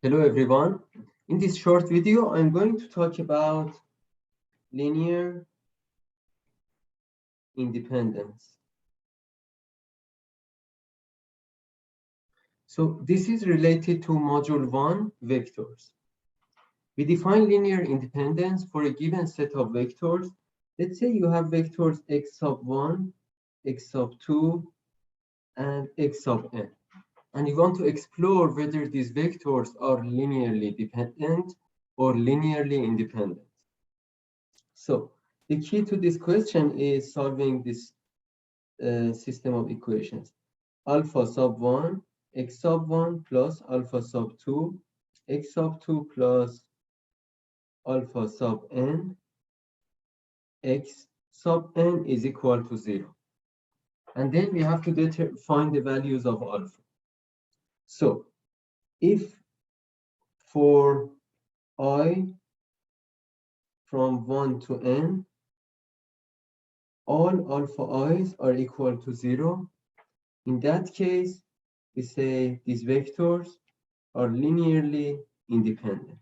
Hello everyone. In this short video, I'm going to talk about linear independence. So this is related to Module 1 vectors. We define linear independence for a given set of vectors. Let's say you have vectors x sub 1, x sub 2, and x sub n. And you want to explore whether these vectors are linearly dependent or linearly independent. So the key to this question is solving this system of equations. Alpha sub 1, x sub 1 plus alpha sub 2, x sub 2 plus alpha sub n, x sub n is equal to 0. And then we have to find the values of alpha. So if for I from 1 to n, all alpha i's are equal to 0, in that case, we say these vectors are linearly independent.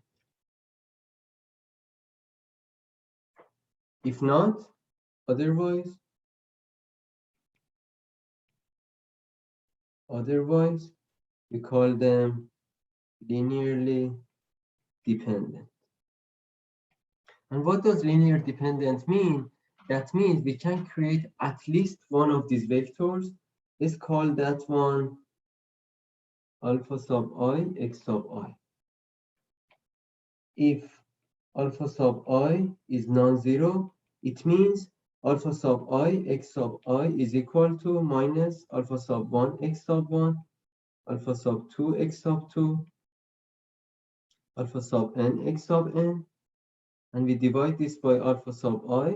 If not, otherwise, we call them linearly dependent. And what does linear dependent mean? That means we can create at least one of these vectors. Let's call that one alpha sub I, x sub I. If alpha sub I is non-zero, it means alpha sub I, x sub I is equal to minus alpha sub 1, x sub 1, alpha sub 2, x sub 2, alpha sub n, x sub n, and we divide this by alpha sub I.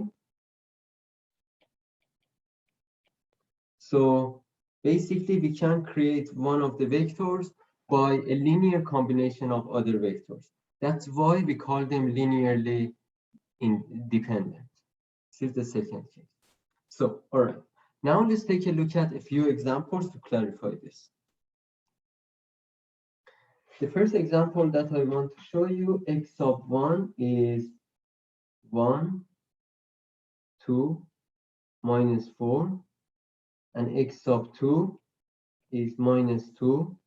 So basically, we can create one of the vectors by a linear combination of other vectors. That's why we call them linearly independent. This is the second case. So, all right. Now let's take a look at a few examples to clarify this. The first example that I want to show you, x sub 1 is 1, 2, minus 4, and x sub 2 is minus 2,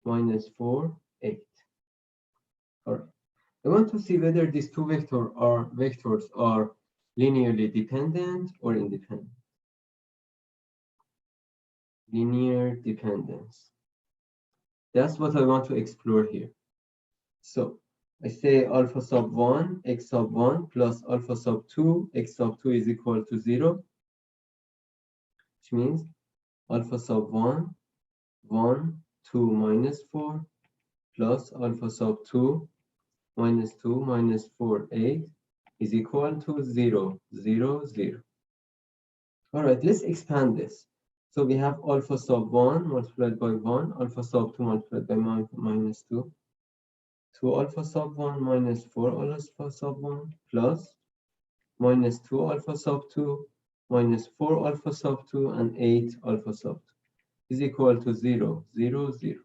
minus 4, 8. All right. I want to see whether these two vectors are linearly dependent or independent. Linear dependence. That's what I want to explore here. So I say alpha sub 1, x sub 1 plus alpha sub 2, x sub 2 is equal to 0, which means alpha sub 1, 1, 2 minus 4 plus alpha sub 2 minus 2 minus 4, 8 is equal to 0, 0, 0. All right, let's expand this. So we have alpha sub 1 multiplied by 1, alpha sub 2 multiplied by minus 2, 2 alpha sub 1 minus 4 alpha sub 1 plus minus 2 alpha sub 2 minus 4 alpha sub 2 and 8 alpha sub 2 is equal to 0, 0, 0.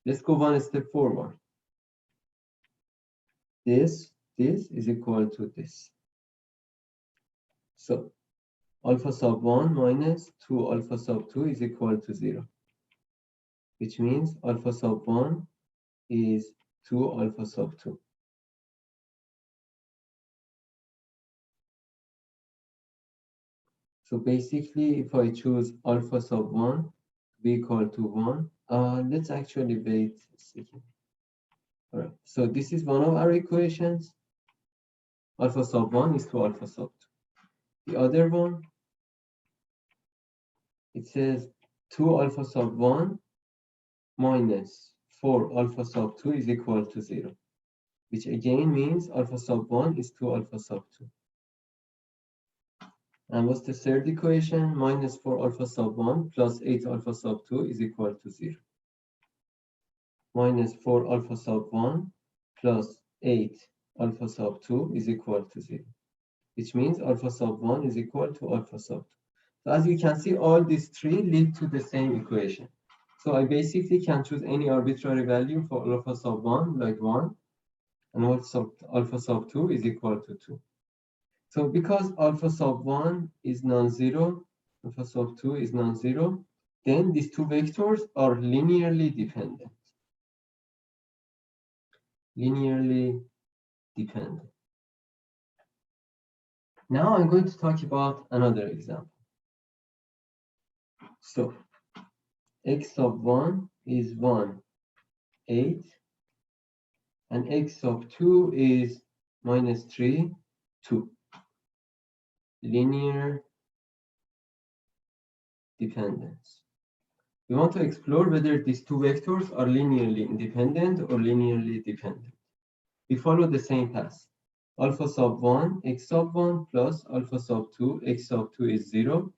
Let's go one step forward. This is equal to this. So alpha sub 1 minus 2 alpha sub 2 is equal to 0, which means alpha sub 1 is 2 alpha sub 2. So basically, if I choose alpha sub 1 to be equal to 1, let's actually wait a second. All right, so this is one of our equations. Alpha sub 1 is 2 alpha sub 2. The other one, it says 2 alpha sub 1 minus 4 alpha sub 2 is equal to 0, which again means alpha sub 1 is 2 alpha sub 2. And what's the third equation? Minus 4 alpha sub 1 plus 8 alpha sub 2 is equal to 0. Minus 4 alpha sub 1 plus 8 alpha sub 2 is equal to 0, which means alpha sub 1 is equal to alpha sub 2. So as you can see, all these three lead to the same equation. So I basically can choose any arbitrary value for alpha sub 1, like 1, and also alpha sub 2 is equal to 2. So because alpha sub 1 is non-zero, alpha sub 2 is non-zero, then these two vectors are linearly dependent. Linearly dependent. Now I'm going to talk about another example. So x sub 1 is 1, 8, and x sub 2 is minus 3, 2. Linear dependence. We want to explore whether these two vectors are linearly independent or linearly dependent. We follow the same path. Alpha sub 1, x sub 1 plus alpha sub 2, x sub 2 is 0,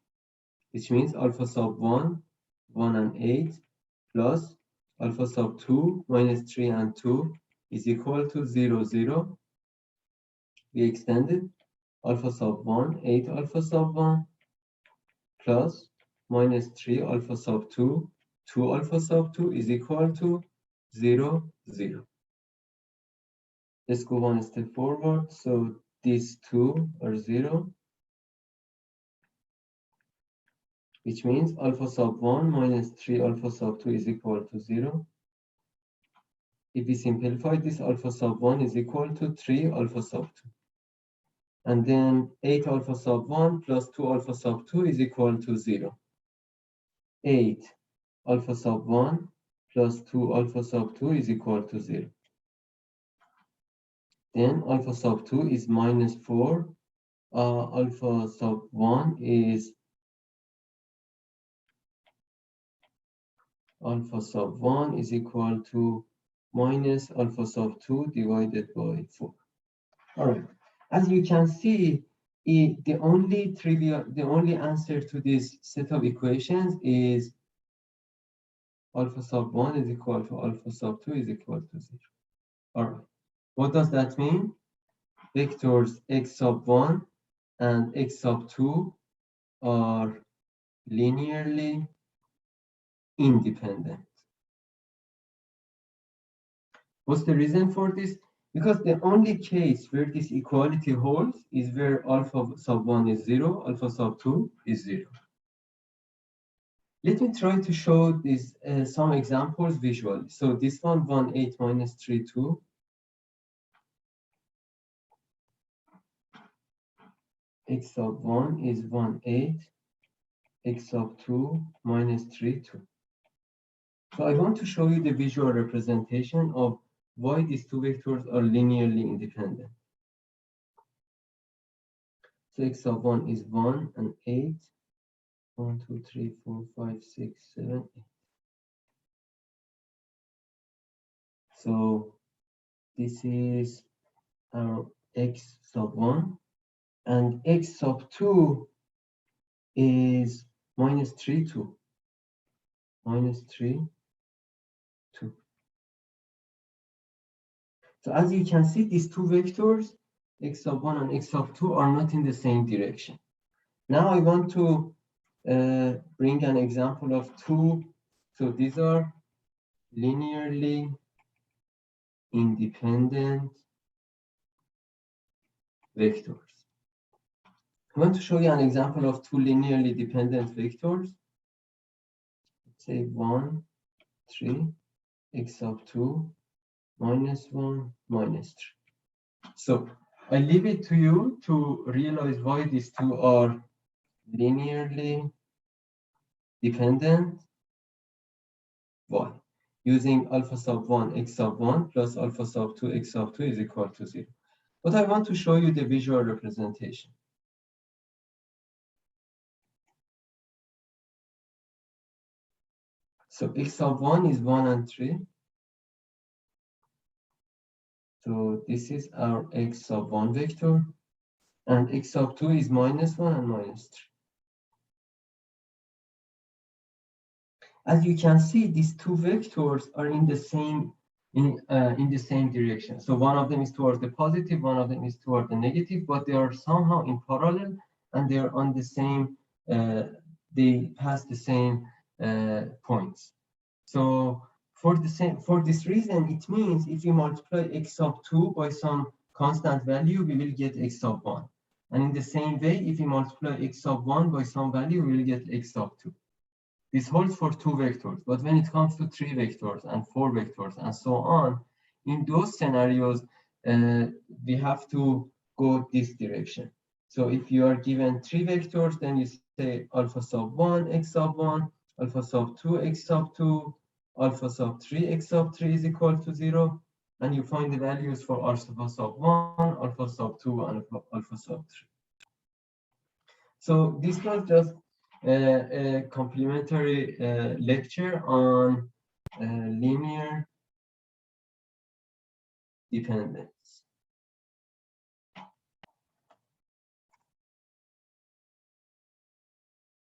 which means alpha sub 1, 1 and 8, plus alpha sub 2, minus 3 and 2 is equal to 0, 0. We extended alpha sub 1, 8 alpha sub 1, plus minus 3 alpha sub 2, 2 alpha sub 2 is equal to 0, 0. Let's go one step forward. So these two are 0, which means alpha sub 1 minus 3 alpha sub 2 is equal to 0. If we simplify this, alpha sub 1 is equal to 3 alpha sub 2. And then 8 alpha sub 1 plus 2 alpha sub 2 is equal to 0. 8 alpha sub 1 plus 2 alpha sub 2 is equal to 0. Then alpha sub 2 is minus 4. Alpha sub 1 is equal to minus alpha sub 2 divided by 4. All right. As you can see, the only answer to this set of equations is alpha sub 1 is equal to alpha sub 2 is equal to 0. All right. What does that mean? Vectors x sub 1 and x sub 2 are linearly independent. What's the reason for this? Because the only case where this equality holds is where alpha sub 1 is 0, alpha sub 2 is 0. Let me try to show these some examples visually. So this one, 1, 8 minus 3, 2. X sub 1 is 1, 8. X sub 2 minus 3, 2. So I want to show you the visual representation of why these two vectors are linearly independent. So x sub 1 is 1 and 8. 1, 2, 3, 4, 5, 6, 7, 8. So this is our x sub 1, and x sub 2 is minus 3, 2. Minus 3, 2. So as you can see, these two vectors, x sub 1 and x sub 2, are not in the same direction. Now I want to bring an example of two. So these are linearly independent vectors. I want to show you an example of two linearly dependent vectors. Let's say 1, 3, x sub 2, minus 1, minus 3. So I leave it to you to realize why these two are linearly dependent. Why? Using alpha sub 1, x sub 1 plus alpha sub 2, x sub 2 is equal to 0. But I want to show you the visual representation. So x sub 1 is 1 and 3. So this is our x sub 1 vector. And x sub 2 is minus 1 and minus 3. As you can see, these two vectors are in the same direction. So one of them is towards the positive, one of them is toward the negative, but they are somehow in parallel, and they are on the same. They pass the same points. So for this reason, it means if we multiply x sub 2 by some constant value, we will get x sub 1. And in the same way, if we multiply x sub 1 by some value, we will get x sub 2. This holds for 2 vectors, but when it comes to 3 vectors and 4 vectors and so on, in those scenarios, we have to go this direction. So if you are given 3 vectors, then you say alpha sub 1, x sub 1, alpha sub 2, x sub 2, alpha sub 3, x sub 3 is equal to 0, and you find the values for alpha sub 1, alpha sub 2, and alpha sub 3. So this was just a complimentary lecture on linear dependence.